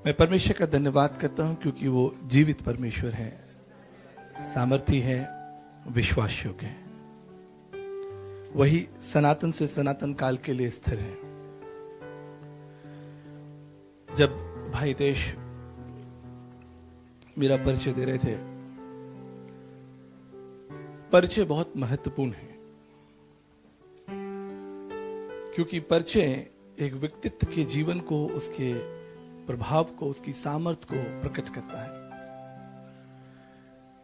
मैं परमेश्वर का धन्यवाद करता हूं क्योंकि वो जीवित परमेश्वर है, सामर्थी है, विश्वास योग्य है। वही सनातन से सनातन काल के लिए स्थिर है। जब भाई देश मेरा परिचय दे रहे थे, परिचय बहुत महत्वपूर्ण है क्योंकि परिचय एक व्यक्तित्व के जीवन को, उसके प्रभाव को, उसकी सामर्थ्य को प्रकट करता है।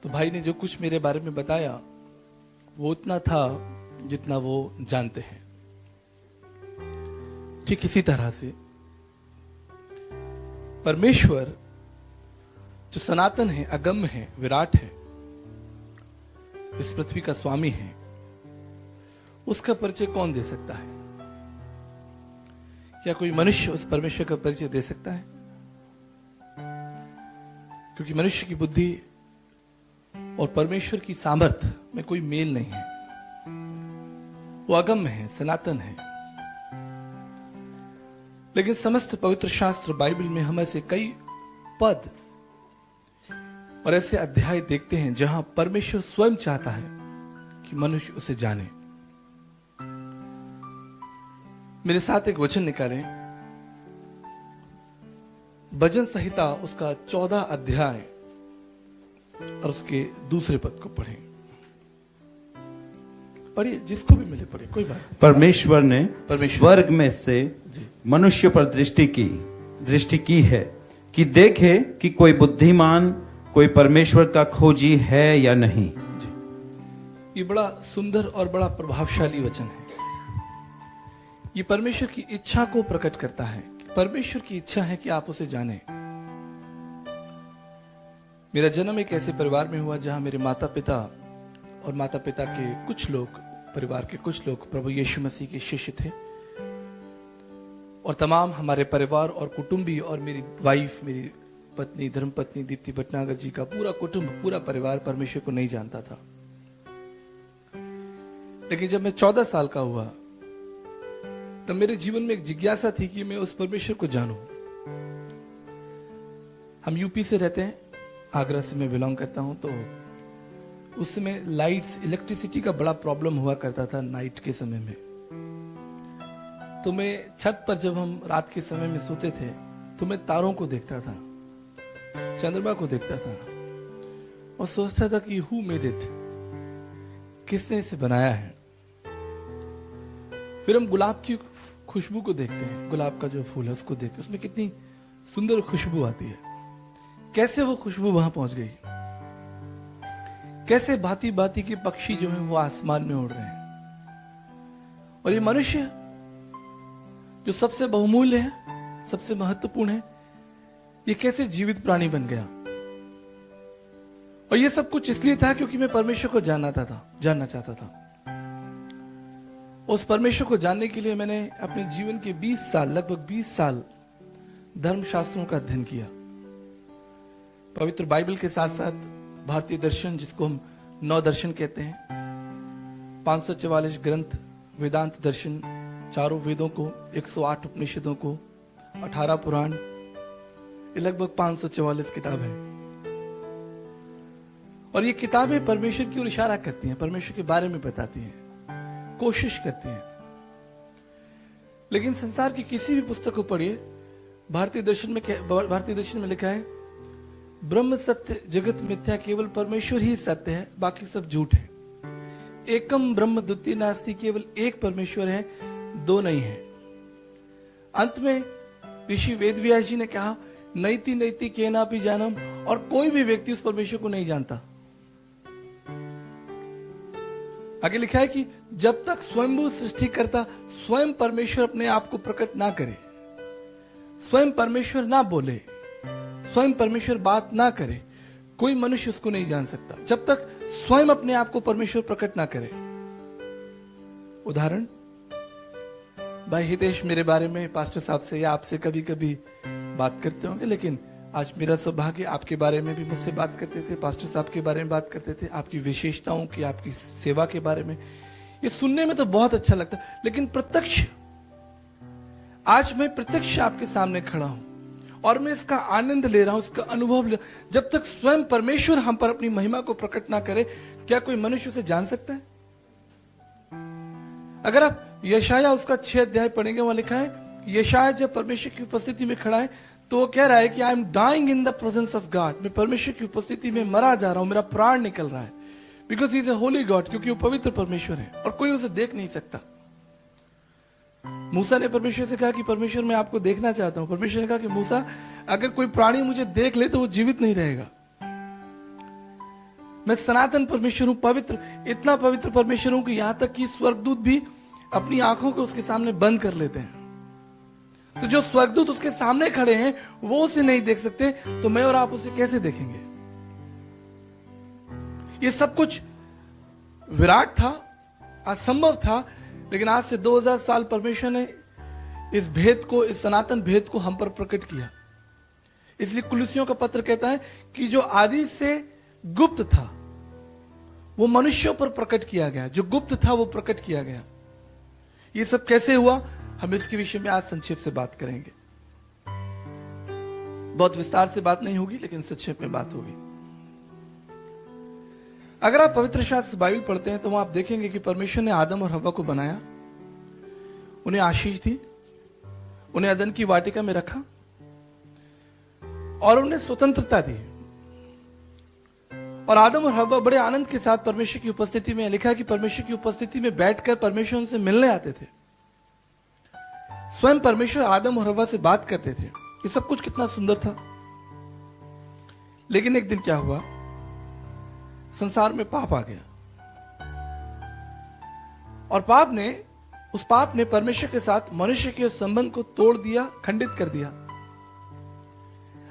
तो भाई ने जो कुछ मेरे बारे में बताया वो उतना था जितना वो जानते हैं। ठीक इसी तरह से परमेश्वर जो सनातन है, अगम्य है, विराट है, इस पृथ्वी का स्वामी है, उसका परिचय कौन दे सकता है? क्या कोई मनुष्य उस परमेश्वर का परिचय दे सकता है? क्योंकि मनुष्य की बुद्धि और परमेश्वर की सामर्थ्य में कोई मेल नहीं है। वो अगम्य है, सनातन है। लेकिन समस्त पवित्र शास्त्र बाइबल में हम ऐसे कई पद और ऐसे अध्याय देखते हैं जहां परमेश्वर स्वयं चाहता है कि मनुष्य उसे जाने। मेरे साथ एक वचन निकालें, भजन संहिता उसका 14 अध्याय और उसके दूसरे पद को पढ़ें। पढ़िए, जिसको भी मिले पढ़िए, कोई बात नहीं। परमेश्वर ने स्वर्ग में से मनुष्य पर दृष्टि की है कि देखे कि कोई बुद्धिमान, कोई परमेश्वर का खोजी है या नहीं। जी, ये बड़ा सुंदर और बड़ा प्रभावशाली वचन है। ये परमेश्वर की इच्छा को प्रकट करता है। परमेश्वर की इच्छा है कि आप उसे जाने। मेरा जन्म एक ऐसे परिवार में हुआ जहां मेरे माता पिता और माता पिता के कुछ लोग, परिवार के कुछ लोग प्रभु यीशु मसीह के शिष्य थे, और तमाम हमारे परिवार और कुटुंबी और मेरी वाइफ, मेरी पत्नी, धर्मपत्नी दीप्ति भटनागर जी का पूरा कुटुंब, पूरा परिवार परमेश्वर को नहीं जानता था। लेकिन जब मैं 14 साल का हुआ तब मेरे जीवन में एक जिज्ञासा थी कि मैं उस परमेश्वर को जानूं। हम यूपी से रहते हैं, आगरा से मैं बिलोंग करता हूं। तो उस समय लाइट्स, इलेक्ट्रिसिटी का बड़ा प्रॉब्लम हुआ करता था नाइट के समय में। तो मैं छत पर, जब हम रात के समय में सोते थे, तो मैं तारों को देखता था, चंद्रमा को देखता था और सोचता था कि हु मेड इट, किसने इसे बनाया है। फिर हम गुलाब की खुशबू को देखते हैं, गुलाब का जो फूल है उसको देखते हैं, उसमें कितनी सुंदर खुशबू आती है। कैसे वो खुशबू वहां पहुंच गई? कैसे भांति भांति के पक्षी जो हैं वो आसमान में उड़ रहे हैं? और ये मनुष्य जो सबसे बहुमूल्य है, सबसे महत्वपूर्ण है, ये कैसे जीवित प्राणी बन गया? और ये सब कुछ इसलिए था क्योंकि मैं परमेश्वर को जानना चाहता था। उस परमेश्वर को जानने के लिए मैंने अपने जीवन के 20 साल, लगभग 20 साल धर्मशास्त्रों का अध्ययन किया। पवित्र बाइबल के साथ साथ भारतीय दर्शन, जिसको हम 9 दर्शन कहते हैं, 544 ग्रंथ, वेदांत दर्शन, 4 वेदों को, 108 उपनिषदों को, 18 पुराण, ये लगभग 544 किताब है। और ये किताबें परमेश्वर की ओर इशारा करती हैं, परमेश्वर के बारे में बताती हैं, कोशिश करती हैं। लेकिन संसार की किसी भी पुस्तक को पढ़िए, भारतीय दर्शन में लिखा है, ब्रह्म सत्य, जगत मिथ्या, केवल परमेश्वर ही सत्य है, बाकी सब झूठ है। एकम ब्रह्म द्वितीय नास्ति, केवल एक परमेश्वर है, 2 नहीं है। अंत में ऋषि वेदव्यास जी ने कहा, नैति नैति केनापि जानम, और कोई भी व्यक्ति उस परमेश्वर को नहीं जानता। आगे लिखा है कि जब तक स्वयंभू सृष्टिकर्ता स्वयं परमेश्वर अपने आप को प्रकट ना करे, स्वयं परमेश्वर ना बोले, स्वयं परमेश्वर बात ना करे, कोई मनुष्य उसको नहीं जान सकता, जब तक स्वयं अपने आप को परमेश्वर प्रकट ना करे। उदाहरण, भाई हितेश मेरे बारे में पास्टर साहब से या आपसे कभी कभी बात करते होंगे, लेकिन आज मेरा सौभाग्य, आपके बारे में भी मुझसे बात करते थे, पास्टर साहब के बारे में बात करते थे, आपकी विशेषताओं की, आपकी सेवा के बारे में। ये सुनने में तो बहुत अच्छा लगता है, लेकिन प्रत्यक्ष, आज मैं प्रत्यक्ष आपके सामने खड़ा हूं और मैं इसका आनंद ले रहा हूं, इसका अनुभव ले। जब तक स्वयं परमेश्वर हम पर अपनी महिमा को प्रकट ना करे, क्या कोई मनुष्य उसे जान सकता है? अगर आप यशाया उसका 6 अध्याय पढ़ेंगे, वहां लिखा है यशाया जब परमेश्वर की उपस्थिति में खड़ा है तो वो कह रहा है कि I am dying in the presence of God. मैं परमेश्वर की उपस्थिति में मरा जा रहा हूं, मेरा प्राण निकल रहा है। Because he is A Holi God, क्योंकि वो पवित्र परमेश्वर है और कोई उसे देख नहीं सकता। मूसा ने परमेश्वर से कहा कि परमेश्वर मैं आपको देखना चाहता हूं। परमेश्वर ने कहा कि मूसा अगर कोई प्राणी मुझे देख ले तो वो जीवित नहीं रहेगा। मैं सनातन परमेश्वर हूं, पवित्र, इतना पवित्र परमेश्वर हूं कि यहां तक कि स्वर्गदूत भी अपनी आंखों को उसके सामने बंद कर लेते हैं। तो जो स्वर्गदूत उसके सामने खड़े हैं वो उसे नहीं देख सकते, तो मैं और आप उसे कैसे देखेंगे? ये सब कुछ विराट था, असंभव था, लेकिन आज से 2000 साल परमेश्वर ने इस भेद को, इस सनातन भेद को हम पर प्रकट किया। इसलिए कुलुसियों का पत्र कहता है कि जो आदि से गुप्त था वो मनुष्यों पर प्रकट किया गया, जो गुप्त था वो प्रकट किया गया। ये सब कैसे हुआ, हम इसके विषय में आज संक्षेप से बात करेंगे। बहुत विस्तार से बात नहीं होगी, लेकिन संक्षेप में बात होगी। अगर आप पवित्र शास्त्र बाइबल पढ़ते हैं तो वहां आप देखेंगे कि परमेश्वर ने आदम और हव्वा को बनाया, उन्हें आशीष दी, उन्हें अदन की वाटिका में रखा और उन्हें स्वतंत्रता दी। और आदम और हव्वा बड़े आनंद के साथ परमेश्वर की उपस्थिति में, लिखा कि परमेश्वर की उपस्थिति में बैठकर परमेश्वर उनसे मिलने आते थे। स्वयं परमेश्वर आदम और हव्वा से बात करते थे। ये सब कुछ कितना सुंदर था। लेकिन एक दिन क्या हुआ, संसार में पाप आ गया और उस पाप ने परमेश्वर के साथ मनुष्य के उस संबंध को तोड़ दिया, खंडित कर दिया।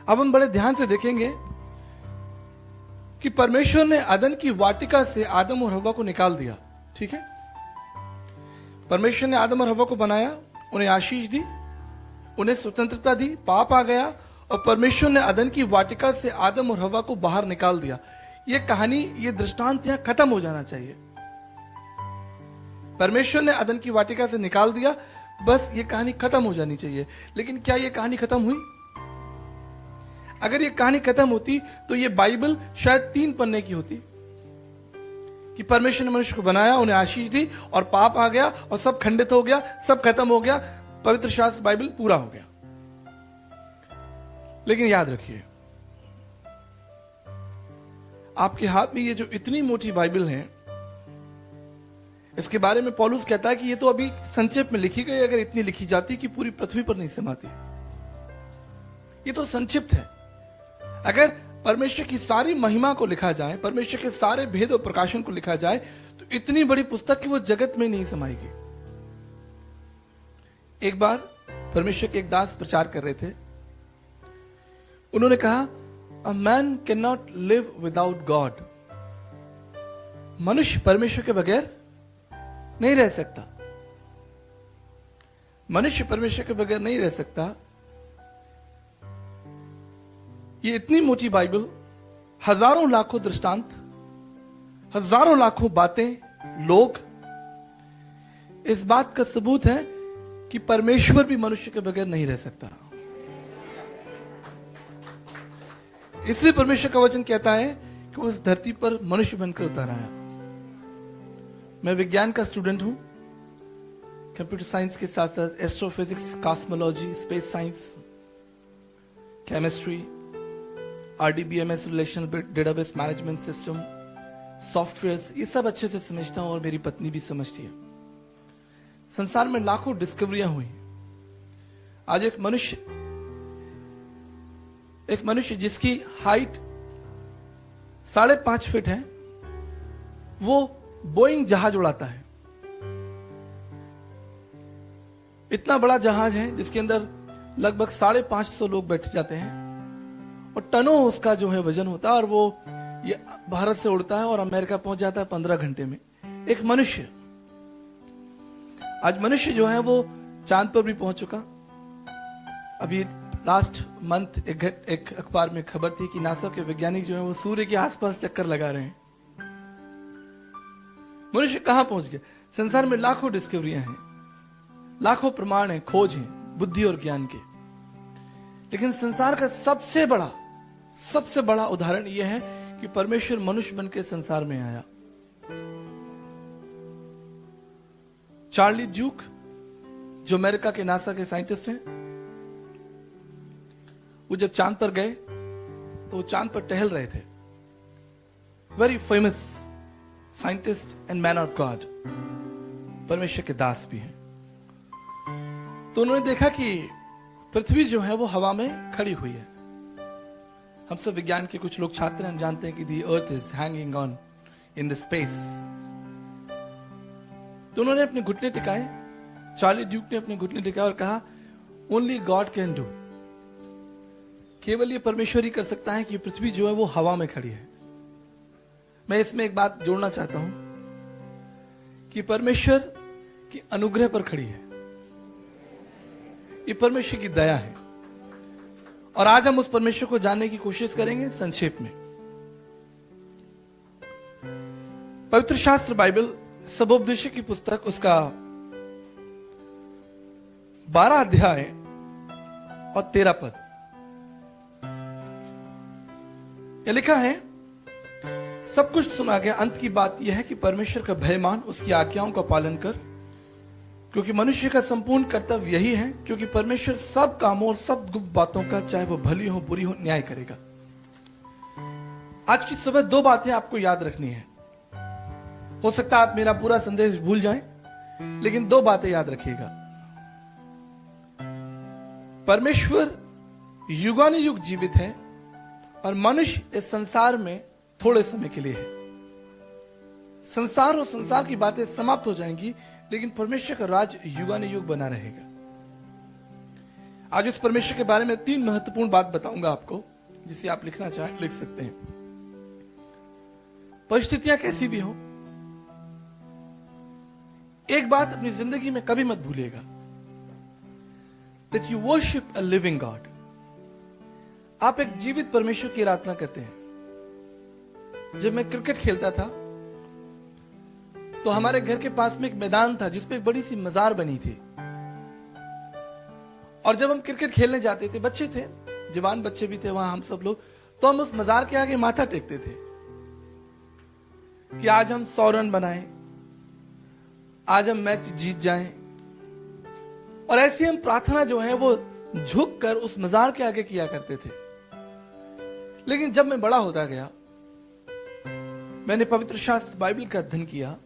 अब हम बड़े ध्यान से देखेंगे कि परमेश्वर ने अदन की वाटिका से आदम और हव्वा को निकाल दिया। ठीक है, परमेश्वर ने आदम और हव्वा को बनाया, उन्हें आशीष दी, उन्हें स्वतंत्रता दी, पाप आ गया और परमेश्वर ने अदन की वाटिका से आदम और हव्वा को बाहर निकाल दिया। ये कहानी, ये दृष्टांत यहां खत्म हो जाना चाहिए। परमेश्वर ने अदन की वाटिका से निकाल दिया, बस ये कहानी खत्म हो जानी चाहिए। लेकिन क्या ये कहानी खत्म हुई? अगर ये कहानी खत्म होती तो ये बाइबल शायद 3 पन्ने की होती कि परमेश्वर ने मनुष्य को बनाया, उन्हें आशीष दी और पाप आ गया और सब खंडित हो गया, सब खत्म हो गया, पवित्र शास्त्र बाइबल पूरा हो गया। लेकिन याद रखिए, आपके हाथ में ये जो इतनी मोटी बाइबल है, इसके बारे में पौलुस कहता है कि ये तो अभी संक्षेप में लिखी गई, अगर इतनी लिखी जाती कि पूरी पृथ्वी पर नहीं समाती। ये तो संक्षिप्त है। अगर परमेश्वर की सारी महिमा को लिखा जाए, परमेश्वर के सारे भेद और प्रकाशन को लिखा जाए, तो इतनी बड़ी पुस्तक की वो जगत में नहीं समाएगी। एक बार परमेश्वर के एक दास प्रचार कर रहे थे। उन्होंने कहा, a man can not live without God. मनुष्य परमेश्वर के बगैर नहीं रह सकता। मनुष्य परमेश्वर के बगैर नहीं रह सकता। ये इतनी मोटी बाइबल, हजारों लाखों दृष्टांत, हजारों लाखों बातें, लोग, इस बात का सबूत है कि परमेश्वर भी मनुष्य के बगैर नहीं रह सकता। इसलिए परमेश्वर का वचन कहता है कि वो इस धरती पर मनुष्य बनकर उतर आया। मैं विज्ञान का स्टूडेंट हूं, कंप्यूटर साइंस के साथ साथ astrophysics, cosmology, space science, chemistry, RDBMS relational database management system, softwares, ये सब अच्छे से समझता हूं और मेरी पत्नी भी समझती है। संसार में लाखों डिस्कवरियां हुई। आज एक मनुष्य जिसकी हाइट 5.5 फीट है, वो बोइंग जहाज उड़ाता है। इतना बड़ा जहाज है जिसके अंदर लगभग 550 लोग बैठ जाते हैं और टनों उसका जो है वजन होता है, और वो ये भारत से उड़ता है और अमेरिका पहुंच जाता है 15 घंटे में। एक मनुष्य, आज मनुष्य जो है वो चांद पर भी पहुंच चुका। अभी लास्ट मंथ एक अखबार में खबर थी कि नासा के वैज्ञानिक जो है वो सूर्य के आसपास चक्कर लगा रहे हैं। मनुष्य कहां पहुंच गया? संसार में लाखों डिस्कवरियां हैं, लाखों प्रमाण हैं, खोज हैं बुद्धि और ज्ञान के। लेकिन संसार का सबसे बड़ा उदाहरण यह है कि परमेश्वर मनुष्य बन के संसार में आया। चार्ली ड्यूक, जो अमेरिका के नासा के साइंटिस्ट हैं, वो जब चांद पर गए तो वो चांद पर टहल रहे थे। Very famous scientist and man of God, परमेश्वर के दास भी हैं। तो उन्होंने देखा कि पृथ्वी जो है वो हवा में खड़ी हुई है। हम सब विज्ञान के कुछ लोग छात्र हैं, हम जानते हैं कि the earth is hanging on in the space. तो उन्होंने अपने घुटने टिकाए, चार्ली ड्यूक ने अपने घुटने टिकाए और कहा, ओनली गॉड कैन डू, केवल ये परमेश्वर ही कर सकता है कि पृथ्वी जो है वो हवा में खड़ी है। मैं इसमें एक बात जोड़ना चाहता हूं कि परमेश्वर की अनुग्रह पर खड़ी है, ये परमेश्वर की दया है। और आज हम उस परमेश्वर को जानने की कोशिश करेंगे संक्षेप में। पवित्र शास्त्र बाइबल सबोपदेश की पुस्तक, उसका 12 अध्याय और 13 पद, यह लिखा है, सब कुछ सुना गया, अंत की बात यह है कि परमेश्वर का भय मान, उसकी आज्ञाओं का पालन कर, क्योंकि मनुष्य का संपूर्ण कर्तव्य यही है, क्योंकि परमेश्वर सब कामों और सब गुप्त बातों का, चाहे वो भली हो बुरी हो, न्याय करेगा। आज की सुबह 2 बातें आपको याद रखनी है। हो सकता है आप मेरा पूरा संदेश भूल जाएं, लेकिन 2 बातें याद रखिएगा। परमेश्वर युगानुयुग जीवित है और मनुष्य इस संसार में थोड़े समय के लिए है। संसार और संसार की बातें समाप्त हो जाएंगी, लेकिन परमेश्वर का राज युगानुयुग बना रहेगा। आज उस परमेश्वर के बारे में 3 महत्वपूर्ण बात बताऊंगा आपको, जिसे आप लिखना चाहें लिख सकते हैं। परिस्थितियां कैसी भी हो, एक बात अपनी जिंदगी में कभी मत भूलिएगा, that you worship a living God। आप एक जीवित परमेश्वर की आराधना करते हैं। जब मैं क्रिकेट खेलता था तो हमारे घर के पास में एक मैदान था जिसपे एक बड़ी सी मजार बनी थी, और जब हम क्रिकेट खेलने जाते थे, बच्चे थे, जवान बच्चे भी थे वहां हम सब लोग, तो हम उस मजार के आगे माथा टेकते थे कि आज हम 100 रन बनाएं, आज हम मैच जीत जाएं। और ऐसी हम प्रार्थना जो है वो झुक कर उस मजार के आगे किया करते थे। लेकिन जब मैं बड़ा होता गया, मैंने पवित्र शास्त्र बाइबल का अध्ययन किया,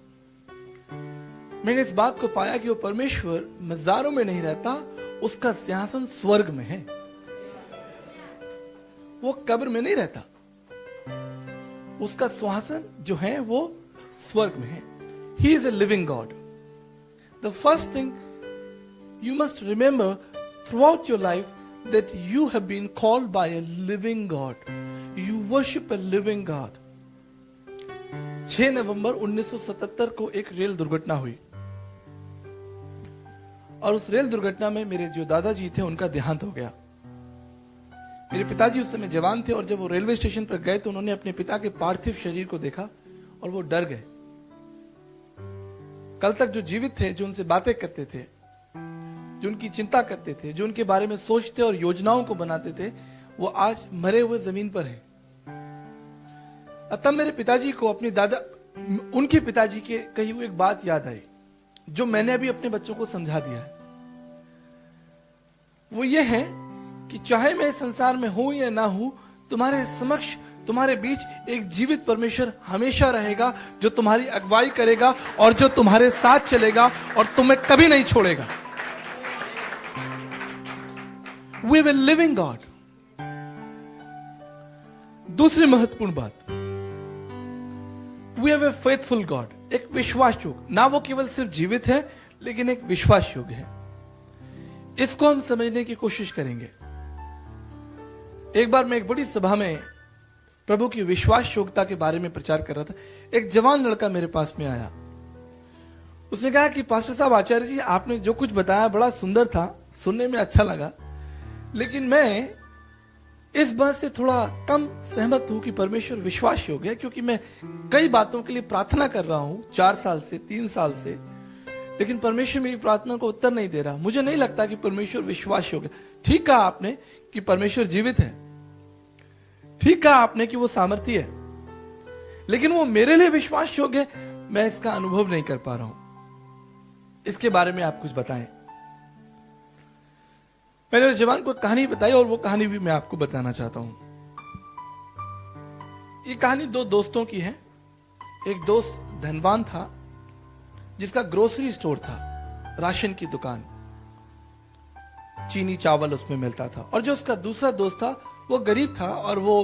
मैंने इस बात को पाया कि वो परमेश्वर मजारों में नहीं रहता, उसका सिंहासन स्वर्ग में है। वो कब्र में नहीं रहता, उसका सिंहासन जो है वो स्वर्ग में है। He is a living God। The first thing you must remember throughout your life that you have been called by a living God। You worship a living God। 6 नवंबर 1977 को एक रेल दुर्घटना हुई, और उस रेल दुर्घटना में मेरे जो दादाजी थे उनका देहांत हो गया। मेरे पिताजी उस समय जवान थे, और जब वो रेलवे स्टेशन पर गए तो उन्होंने अपने पिता के पार्थिव शरीर को देखा और वो डर गए। कल तक जो जीवित थे, जो उनसे बातें करते थे, जो उनकी चिंता करते थे, जो उनके बारे में सोचते और योजनाओं को बनाते थे, वो आज मरे हुए जमीन पर हैं। तब मेरे पिताजी को उनके पिताजी के कही हुई एक बात याद आई, जो मैंने अभी अपने बच्चों को समझा दिया है। वो ये है कि चाहे मैं इस संसार में हूं या ना हूं, तुम्हारे समक्ष, तुम्हारे बीच एक जीवित परमेश्वर हमेशा रहेगा, जो तुम्हारी अगुवाई करेगा और जो तुम्हारे साथ चलेगा और तुम्हें कभी नहीं छोड़ेगा। We have a living God। दूसरी महत्वपूर्ण बात, We have a faithful God। एक विश्वास योग्य, ना वो केवल सिर्फ जीवित है, लेकिन एक विश्वास योग्य है। इसको हम समझने की कोशिश करेंगे। एक बार मैं एक बड़ी सभा में प्रभु की विश्वास योग्यता के बारे में प्रचार कर रहा था। एक जवान लड़का मेरे पास में आया, उसने कहा कि पास्टर साहब, आचार्य जी, आपने जो कुछ बताया बड़ा सुंदर था, सुनने में अच्छा लगा, लेकिन मैं इस बात से थोड़ा कम सहमत हूं कि परमेश्वर विश्वास योग्य है, क्योंकि मैं कई बातों के लिए प्रार्थना कर रहा हूं 4 साल से, 3 साल से, लेकिन परमेश्वर मेरी प्रार्थना को उत्तर नहीं दे रहा। मुझे नहीं लगता कि परमेश्वर विश्वास योग्य। ठीक कहा आपने कि परमेश्वर जीवित है। ठीक कहा आपने कि वो सामर्थ्य है, लेकिन वो मेरे लिए विश्वास योग्य है, मैं इसका अनुभव नहीं कर पा रहा हूं। इसके बारे में आप कुछ बताएं। मैंने उस जवान को कहानी बताई और वो कहानी भी मैं आपको बताना चाहता हूं। ये कहानी दो दोस्तों की है। एक दोस्त धनवान था जिसका ग्रोसरी स्टोर था, राशन की दुकान, चीनी चावल उसमें मिलता था। और जो उसका दूसरा दोस्त था वो गरीब था और वो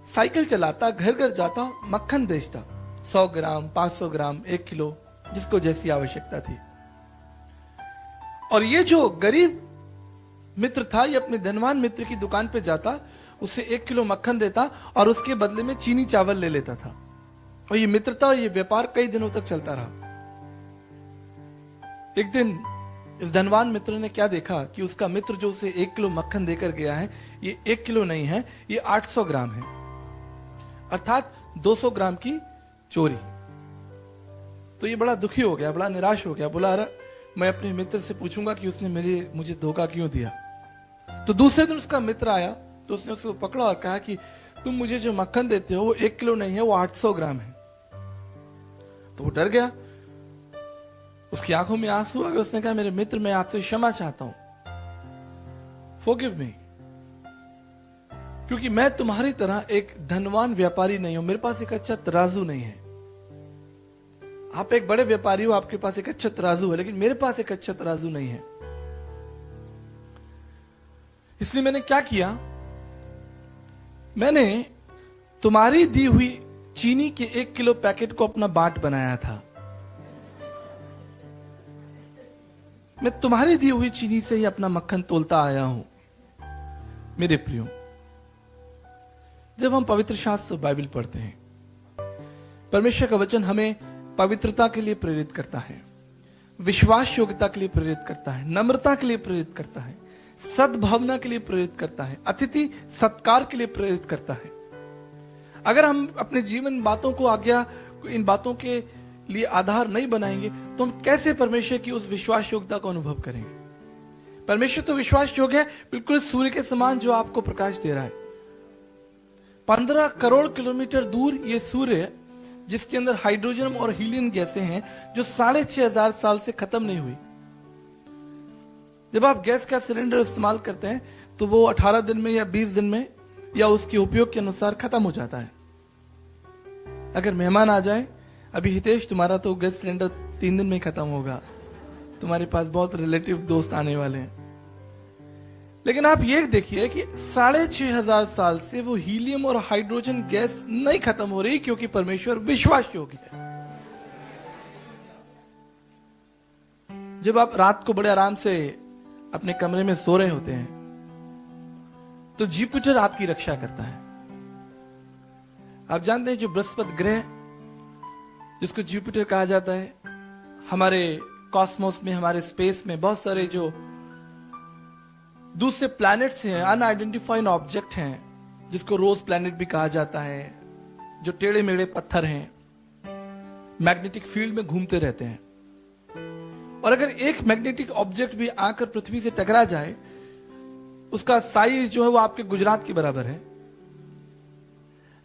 साइकिल चलाता, घर घर जाता, मक्खन बेचता, 100 ग्राम, 500 ग्राम, 1 किलो, जिसको जैसी आवश्यकता थी। और ये जो गरीब मित्र था, ये अपने धनवान मित्र की दुकान पे जाता, उसे 1 किलो मक्खन देता और उसके बदले में चीनी चावल ले लेता था। और ये मित्रता, ये व्यापार कई दिनों तक चलता रहा। एक दिन इस धनवान मित्र ने क्या देखा कि उसका मित्र जो उसे 1 किलो मक्खन देकर गया है, ये 1 किलो नहीं है, ये 800 ग्राम है, अर्थात 200 ग्राम की चोरी। तो ये बड़ा दुखी हो गया, बड़ा निराश हो गया। बोला, अरे मैं अपने मित्र से पूछूंगा कि उसने मुझे धोखा क्यों दिया। तो दूसरे दिन उसका मित्र आया तो उसने उसको पकड़ा और कहा कि तुम मुझे जो मक्खन देते हो वो 1 किलो नहीं है, वो 800 ग्राम है। तो वो डर गया, उसकी आंखों में आंसू आ गए। उसने कहा, मेरे मित्र, मैं आपसे क्षमा चाहता हूं, फॉरगिव मी, क्योंकि मैं तुम्हारी तरह एक धनवान व्यापारी नहीं हूं, मेरे पास एक अच्छा तराजू नहीं है। आप एक बड़े व्यापारी हो, आपके पास एक अच्छा तराजू है, लेकिन मेरे पास एक अच्छा तराजू नहीं है। इसलिए मैंने क्या किया, मैंने तुम्हारी दी हुई चीनी के 1 किलो पैकेट को अपना बाट बनाया था। मैं तुम्हारी दी हुई चीनी से ही अपना मक्खन तोलता आया हूं। मेरे प्रियो, जब हम पवित्र शास्त्र बाइबल पढ़ते हैं, परमेश्वर का वचन हमें पवित्रता के लिए प्रेरित करता है, विश्वास योग्यता के लिए प्रेरित करता है, नम्रता के लिए प्रेरित करता है, सद्भावना के लिए प्रेरित करता है, अतिथि सत्कार के लिए प्रेरित करता है। अगर हम अपने जीवन बातों को इन बातों के लिए आधार नहीं बनाएंगे तो हम कैसे परमेश्वर की उस विश्वास योग्यता को अनुभव करेंगे। परमेश्वर तो विश्वास योग्य है, बिल्कुल सूर्य के समान जो आपको प्रकाश दे रहा है। 15 करोड़ किलोमीटर दूर ये सूर्य, जिसके अंदर हाइड्रोजन और हीलियम गैसें हैं, जो 6500 साल से खत्म नहीं हुई। जब आप गैस का सिलेंडर इस्तेमाल करते हैं तो वो 18 दिन में या 20 दिन में या उसके उपयोग के अनुसार खत्म हो जाता है। अगर मेहमान आ जाए, अभी हितेश तुम्हारा तो गैस सिलेंडर 3 दिन में ही खत्म होगा, तुम्हारे पास बहुत रिलेटिव दोस्त आने वाले हैं। लेकिन आप ये देखिए कि 6500 साल से वो हीलियम और हाइड्रोजन गैस नहीं खत्म हो रही, क्योंकि परमेश्वर विश्वास योग्य है। जब आप रात को बड़े आराम से अपने कमरे में सो रहे होते हैं तो जुपिटर आपकी रक्षा करता है। आप जानते हैं, जो बृहस्पति ग्रह, जिसको जुपिटर कहा जाता है, हमारे कॉस्मोस में, हमारे स्पेस में बहुत सारे जो दूसरे प्लैनेट्स हैं, अनआइडेंटिफाइड ऑब्जेक्ट हैं, जिसको रोज प्लैनेट भी कहा जाता है, जो टेढ़े मेढ़े पत्थर हैं, मैग्नेटिक फील्ड में घूमते रहते हैं। और अगर एक मैग्नेटिक ऑब्जेक्ट भी आकर पृथ्वी से टकरा जाए, उसका साइज जो है वो आपके गुजरात के बराबर है।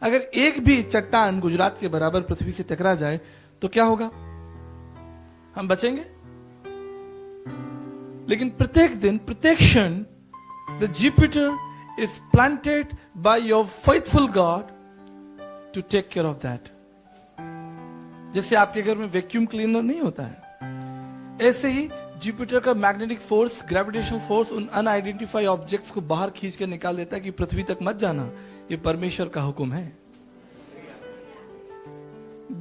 अगर एक भी चट्टान गुजरात के बराबर पृथ्वी से टकरा जाए तो क्या होगा? हम बचेंगे? लेकिन प्रत्येक दिन, प्रत्येक क्षण, the Jupiter is planted by your faithful God to take care of that. जैसे आपके घर में वैक्यूम क्लीनर नहीं होता है, ऐसे ही जुपिटर का मैग्नेटिक फोर्स, ग्रेविटेशनल फोर्स उन अनआइडेंटिफाइड ऑब्जेक्ट्स को बाहर खींच के निकाल देता है कि पृथ्वी तक मत जाना। ये परमेश्वर का हुक्म है।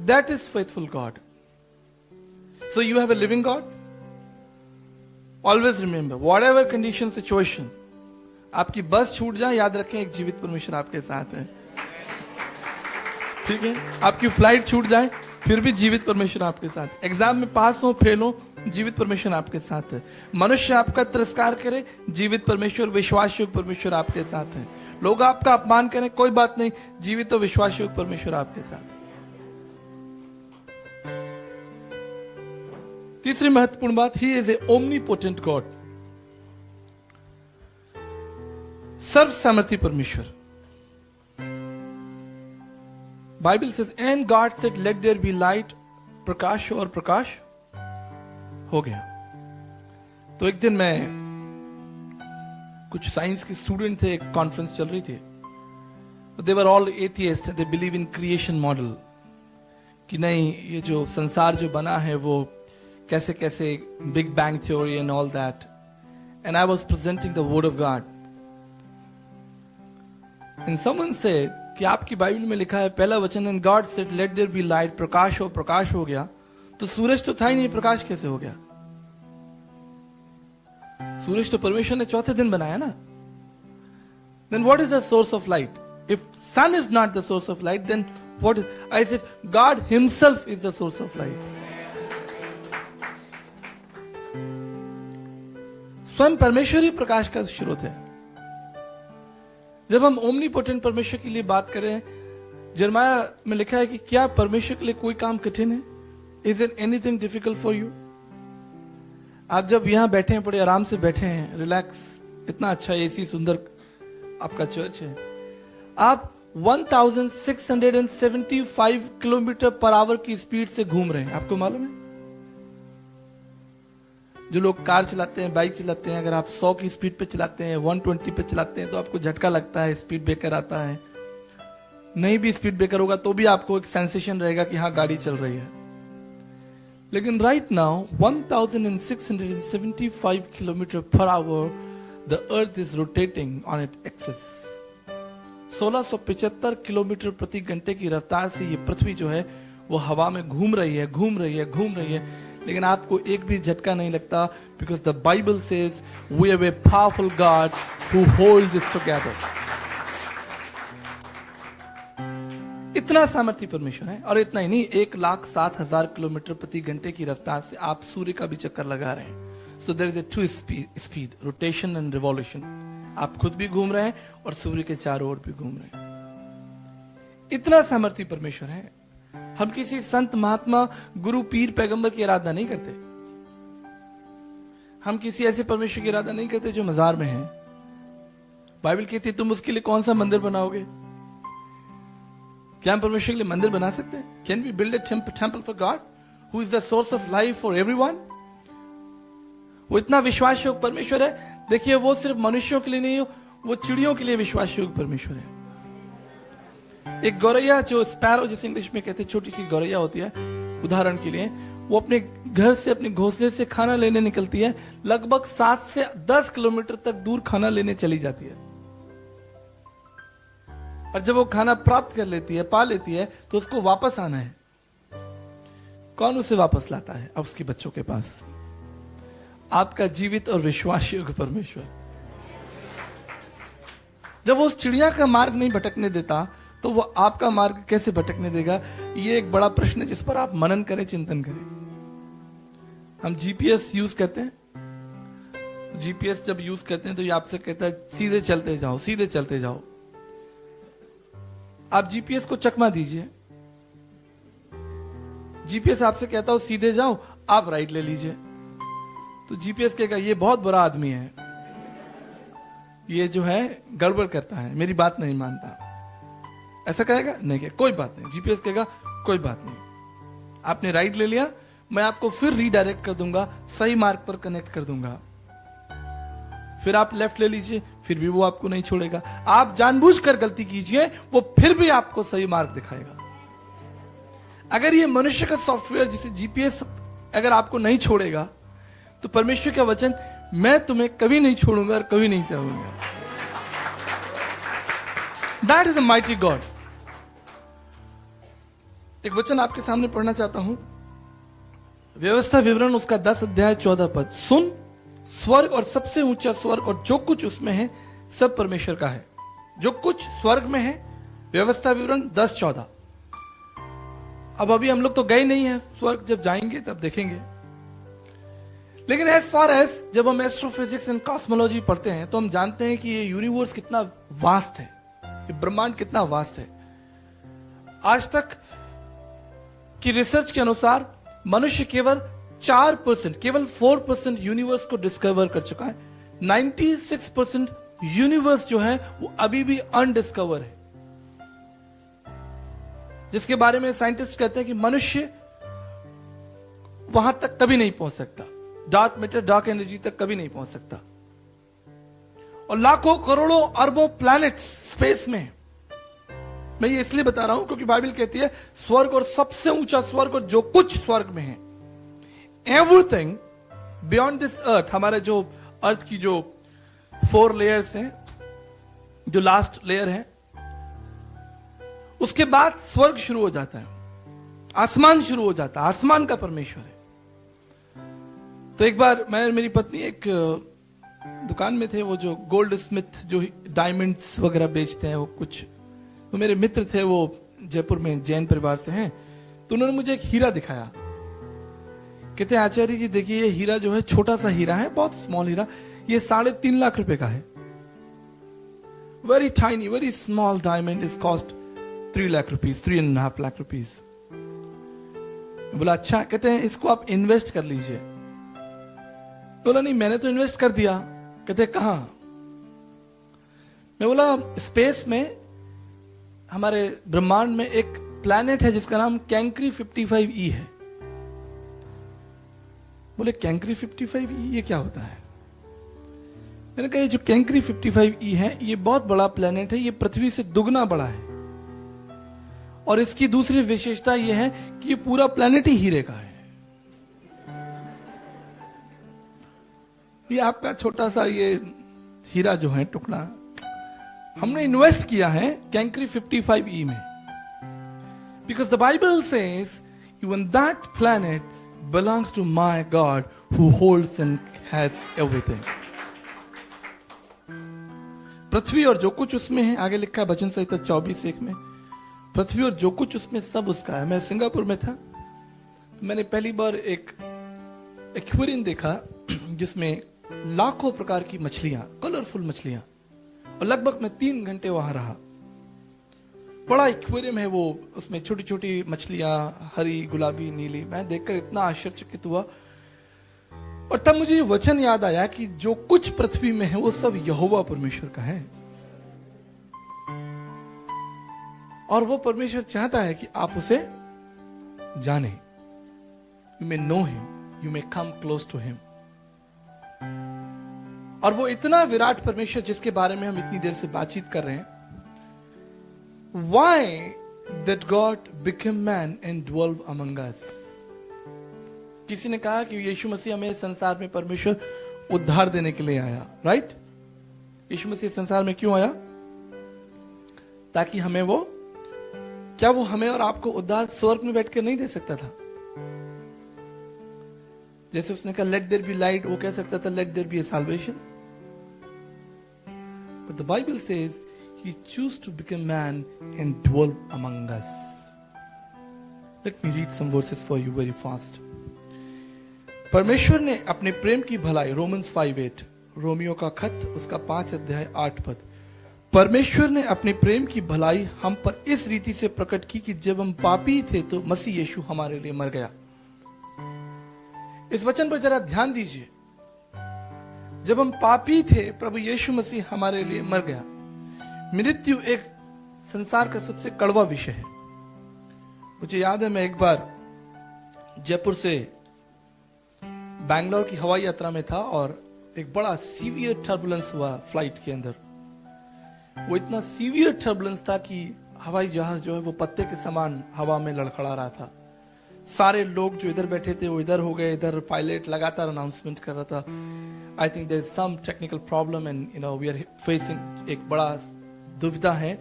That is faithful God. So you have a living God. Always remember, what ever condition, situation, आपकी बस छूट जाए, याद रखें एक जीवित परमेश्वर आपके साथ है। ठीक है? आपकी फ्लाइट छूट जाए, फिर भी जीवित परमेश्वर आपके साथ। एग्जाम में पास हो, फेल हो, जीवित परमेश्वर आपके साथ है। मनुष्य आपका तिरस्कार करे, जीवित परमेश्वर, विश्वास योग्य परमेश्वर आपके साथ है। लोग आपका अपमान करें, कोई बात नहीं, जीवित और विश्वास योग्य परमेश्वर आपके साथ। तीसरी महत्वपूर्ण बात, he is a omnipotent God. सर्व सामर्थ्य परमेश्वर। Bible says and God said let there be light, प्रकाश हो और प्रकाश हो गया। तो एक दिन मैं, कुछ साइंस के स्टूडेंट थे, एक कॉन्फ्रेंस चल रही थी, they were all atheist, they believe in creation model, कि नहीं ये जो संसार जो बना है वो कैसे कैसे, big bang theory and all that. And I was presenting the word of God and someone said कि आपकी बाइबल में लिखा है पहला वचन, and God said let there be light, प्रकाश हो, प्रकाश हो गया। तो सूरज तो था ही नहीं, प्रकाश कैसे हो गया? सूरज तो परमेश्वर ने चौथे दिन बनाया ना। Then what is the source of light? If sun is not the source of light, then what is? I said God himself is the source of light. स्वयं परमेश्वर ही प्रकाश का स्रोत है। जब हम ओमनीपोटेंट परमेश्वर के लिए बात करें, यिर्मयाह में लिखा है कि क्या परमेश्वर के लिए कोई काम कठिन है? Is it anything difficult for you? आप जब यहां बैठे हैं, बड़े आराम से बैठे हैं, रिलैक्स, इतना अच्छा एसी सुंदर आपका चर्च है, आप 1675 किलोमीटर पर आवर की स्पीड से घूम रहे हैं। आपको मालूम है? जो लोग कार चलाते हैं, बाइक चलाते हैं, अगर आप 100 की स्पीड पे चलाते हैं, 120 पे चलाते हैं, तो आपको झटका लगता है, स्पीड ब्रेकर आता है। नहीं भी स्पीड ब्रेकर होगा तो भी आपको एक सेंसेशन रहेगा कि हाँ गाड़ी चल रही है। लेकिन right now 1675 kilometre per hour the earth is rotating on it axis. 1675 kilometre प्रति घंटे की रफ्तार से ये पृथ्वी जो है वो हवा में घूम रही है, घूम रही है, घूम रही है, लेकिन आपको एक भी झटका नहीं लगता, because the Bible says we have a powerful God who holds it together. इतना सामर्थ्य परमेश्वर है। और इतना ही नहीं, 1,07,000 किलोमीटर प्रति घंटे की रफ्तार से आप सूर्य का भी चक्कर लगा रहे हैं। So there is a two speed, rotation and revolution. आप खुद भी घूम रहे हैं और सूर्य के चारों ओर भी घूम रहे हैं। इतना सामर्थ्य परमेश्वर है। हम किसी संत, महात्मा, गुरु, पीर, पैगंबर की आराधना नहीं करते। हम किसी ऐसे परमेश्वर की आराधना नहीं करते जो मजार में है। बाइबल कहती है तुम उसके लिए कौन सा मंदिर बनाओगे? क्या हम परमेश्वर के लिए मंदिर बना सकते हैं? Can we build a temple for God who is the source of life for everyone? वो इतना विश्वास योग्य परमेश्वर है। देखिए, वो सिर्फ मनुष्यों के लिए नहीं, वो चिड़ियों के लिए विश्वास योग्य परमेश्वर है। एक गौरैया, जो स्पैरो जिसे इंग्लिश में कहते हैं, छोटी सी गौरैया होती है, उदाहरण के लिए, वो अपने घर से, अपने घोंसले से खाना लेने निकलती है, लगभग 7 से 10 किलोमीटर तक दूर खाना लेने चली जाती है। और जब वो खाना प्राप्त कर लेती है, पा लेती है, तो उसको वापस आना है। कौन उसे वापस लाता है? अब उसके बच्चों के पास। आपका जीवित और विश्वास योग्य परमेश्वर जब वो उस चिड़िया का मार्ग नहीं भटकने देता, तो वो आपका मार्ग कैसे भटकने देगा? ये एक बड़ा प्रश्न है जिस पर आप मनन करें, चिंतन करें। हम जीपीएस यूज करते हैं। जीपीएस जब यूज करते हैं तो ये आपसे कहता है सीधे चलते जाओ, सीधे चलते जाओ। आप जीपीएस को चकमा दीजिए। जीपीएस आपसे कहता हो सीधे जाओ, आप राइट ले लीजिए, तो जीपीएस कहेगा ये बहुत बुरा आदमी है, ये जो है गड़बड़ करता है, मेरी बात नहीं मानता। ऐसा कहेगा? नहीं कहेगा, कोई बात नहीं। जीपीएस कहेगा कोई बात नहीं, आपने राइट ले लिया, मैं आपको फिर रीडायरेक्ट कर दूंगा, सही मार्ग पर कनेक्ट कर दूंगा। फिर आप लेफ्ट ले लीजिए, फिर भी वो आपको नहीं छोड़ेगा। आप जानबूझकर गलती कीजिए, वो फिर भी आपको सही मार्ग दिखाएगा। अगर ये मनुष्य का सॉफ्टवेयर जिसे जीपीएस अगर आपको नहीं छोड़ेगा, तो परमेश्वर का वचन, मैं तुम्हें कभी नहीं छोड़ूंगा और कभी नहीं छोड़ूंगा। That is a mighty God. एक वचन आपके सामने पढ़ना चाहता हूं, व्यवस्था विवरण उसका 10 अध्याय 14 पद। सुन, स्वर्ग और सबसे ऊंचा स्वर्ग और जो कुछ उसमें है सब परमेश्वर का है। जो कुछ स्वर्ग में है, व्यवस्था विवरण 10:14। अब अभी हम लोग तो गए नहीं है स्वर्ग, जब जाएंगे तब देखेंगे। लेकिन एज फार एज जब हम एस्ट्रोफिजिक्स एंड कॉस्मोलॉजी पढ़ते हैं तो हम जानते हैं कि ये यूनिवर्स कितना वास्ट है, ये ब्रह्मांड कितना वास्ट है। आज तक की रिसर्च के अनुसार मनुष्य केवल 4%, केवल 4% यूनिवर्स को डिस्कवर कर चुका है। 96% यूनिवर्स जो है वो अभी भी अनडिस्कवर है, जिसके बारे में साइंटिस्ट कहते हैं कि मनुष्य वहां तक कभी नहीं पहुंच सकता, डार्क मैटर, डार्क एनर्जी तक कभी नहीं पहुंच सकता। और लाखों करोड़ों अरबों प्लैनेट्स स्पेस में हैं। मैं ये इसलिए बता रहा हूं क्योंकि बाइबल कहती है स्वर्ग और सबसे ऊंचा स्वर्ग और जो कुछ स्वर्ग में है, एवरीथिंग बियॉन्ड दिस अर्थ, हमारे जो अर्थ की जो 4 लेयर्स हैं, जो लास्ट लेयर है, उसके बाद स्वर्ग शुरू हो जाता है, आसमान शुरू हो जाता है, आसमान का परमेश्वर है। तो एक बार मैं मेरी पत्नी एक दुकान में थे, वो जो गोल्ड स्मिथ जो डायमंड्स वगैरह बेचते हैं, वो कुछ वो मेरे मित्र थे, वो जयपुर में जैन परिवार से हैं, तो उन्होंने मुझे एक हीरा दिखाया। कहते हैं आचार्य जी देखिए ये हीरा जो है छोटा सा हीरा है, बहुत स्मॉल हीरा, ये 3.5 लाख रुपए का है। Very tiny very small diamond is cost 3 lakh rupees, 3.5 lakh rupees. बोला अच्छा, कहते हैं इसको आप इन्वेस्ट कर लीजिए। बोला नहीं मैंने तो इन्वेस्ट कर दिया। कहते कहां? मैं बोला स्पेस में, हमारे ब्रह्मांड में एक प्लैनेट है जिसका नाम कैंक्री 55E है। बोले कैंक्री 55E ये क्या होता है? मैंने कहा ये जो कैंक्री 55E है ये बहुत बड़ा प्लैनेट है, ये पृथ्वी से दुगना बड़ा है, और इसकी दूसरी विशेषता यह है कि ये पूरा प्लैनेट ही हीरे का है। ये आपका छोटा सा ये हीरा जो है टुकड़ा, हमने इन्वेस्ट किया है कैंक्री 55E में, because the Bible says even that planet belongs to my God who holds and has everything. पृथ्वी और जो कुछ उसमें है, आगे लिखा है वचन संहिता 24:1 में, पृथ्वी और जो कुछ उसमें सब उसका है। मैं सिंगापुर में था, तो मैंने पहली बार एक एक्वेरियम देखा जिसमें लाखों प्रकार की मछलियां, कलरफुल मछलियां, और लगभग मैं 3 घंटे वहां रहा। बड़ा एक्वेरियम है वो, उसमें छोटी छोटी मछलियां, हरी, गुलाबी, नीली। मैं देखकर इतना आश्चर्यचकित हुआ, और तब मुझे ये वचन याद आया कि जो कुछ पृथ्वी में है वो सब यहोवा परमेश्वर का है, और वो परमेश्वर चाहता है कि आप उसे जाने। You may know him, you may come close to him. और वो इतना विराट परमेश्वर जिसके बारे में हम इतनी देर से बातचीत कर रहे हैं, why that God became man and dwelt among us? किसी ने कहा कि यीशु मसीह हमें संसार में परमेश्वर उद्धार देने के लिए आया, राइट? यीशु मसीह संसार में क्यों आया? ताकि हमें वो, क्या वो हमें और आपको उद्धार स्वर्ग में बैठकर नहीं दे सकता था? जैसे उसने कहा लेट देयर बी लाइट, वो कह सकता था let there be a salvation. But the Bible says he chose to become man and dwell among us. Let me read some verses for you very fast. परमेश्वर ने अपने प्रेम की भलाई, Romans 5:8, Romeo का खत उसका 5:8 परमेश्वर ने अपने प्रेम की भलाई हम पर इस रीति से प्रकट की कि जब हम पापी थे तो मसीह यीशु हमारे लिए मर गया। इस वचन पर जरा ध्यान दीजिए। जब हम पापी थे प्रभु यीशु मसीह हमारे लिए मर गया। मृत्यु एक संसार का सबसे कड़वा विषय है। मुझे याद है मैं एक बार जयपुर से बैंगलोर की हवाई यात्रा में था, और एक बड़ा सीवियर टर्बुलेंस हुआ फ्लाइट के अंदर। वो इतना सीवियर टर्बुलेंस था कि हवाई जहाज जो है वो पत्ते के समान हवा में लड़खड़ा रहा था। सारे लोग जो इधर बैठे थे वो इधर हो गए, इधर पायलट लगातार अनाउंसमेंट कर रहा था, I think there is some technical problem and you know we are facing, एक बड़ा दुविधा है,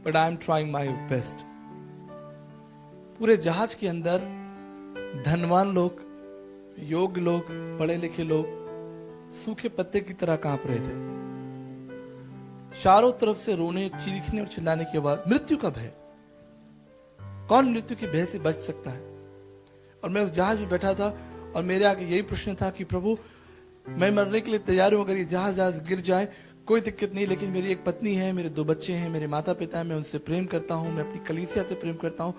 but I am trying my best. पूरे जहाज के अंदर धनवान लोग, योग्य लोग, पढ़े लिखे लोग सूखे पत्ते की तरह कांप रहे थे। चारों तरफ से रोने, चीखने और चिल्लाने के बाद मृत्यु का भय। कौन मृत्यु के भय से बच सकता है? और मैं उस जहाज में बैठा था और मेरे आगे यही प्रश्न था कि प्रभु मैं मरने के लिए तैयार हूं, अगर ये जहाज गिर जाए कोई दिक्कत नहीं, लेकिन मेरी एक पत्नी है, मेरे 2 बच्चे हैं, मेरे माता पिता हैं, मैं उनसे प्रेम करता हूं, मैं अपनी कलीसिया से प्रेम करता हूं,